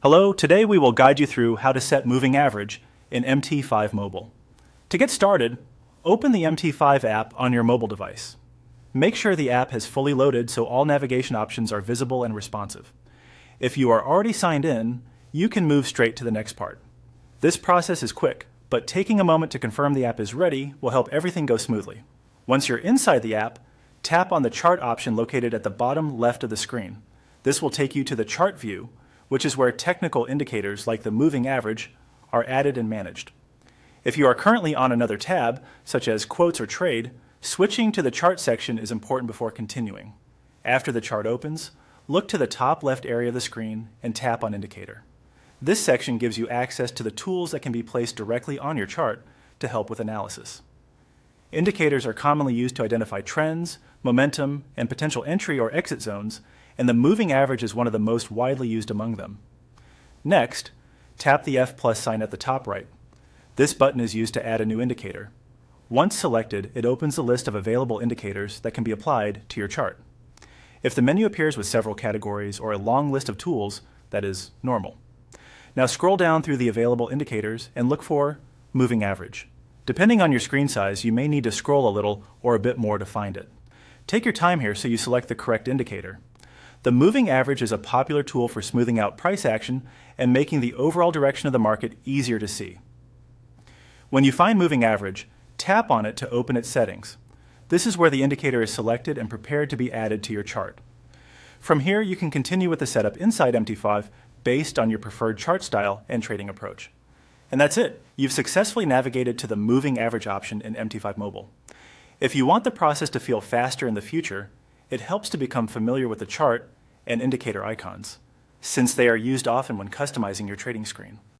Hello, today we will guide you through how to set moving average in MT5 Mobile. To get started, open the MT5 app on your mobile device. Make sure the app has fully loaded so all navigation options are visible and responsive. If you are already signed in, you can move straight to the next part. This process is quick, but taking a moment to confirm the app is ready will help everything go smoothly. Once you're inside the app, tap on the chart option located at the bottom left of the screen. This will take you to the chart view, which is where technical indicators like the moving average are added and managed. If you are currently on another tab, such as quotes or trade, switching to the chart section is important before continuing. After the chart opens, look to the top left area of the screen and tap on indicator. This section gives you access to the tools that can be placed directly on your chart to help with analysis. Indicators are commonly used to identify trends, momentum, and potential entry or exit zones, and the moving average is one of the most widely used among them. Next, tap the F+ sign at the top right. This button is used to add a new indicator. Once selected, it opens the list of available indicators that can be applied to your chart. If the menu appears with several categories or a long list of tools, that is normal. Now scroll down through the available indicators and look for moving average. Depending on your screen size, you may need to scroll a little or a bit more to find it. Take your time here so you select the correct indicator. The moving average is a popular tool for smoothing out price action and making the overall direction of the market easier to see. When you find moving average, tap on it to open its settings. This is where the indicator is selected and prepared to be added to your chart. From here, you can continue with the setup inside MT5 based on your preferred chart style and trading approach. And that's it. You've successfully navigated to the moving average option in MT5 Mobile. If you want the process to feel faster in the future, it helps to become familiar with the chart and indicator icons, since they are used often when customizing your trading screen.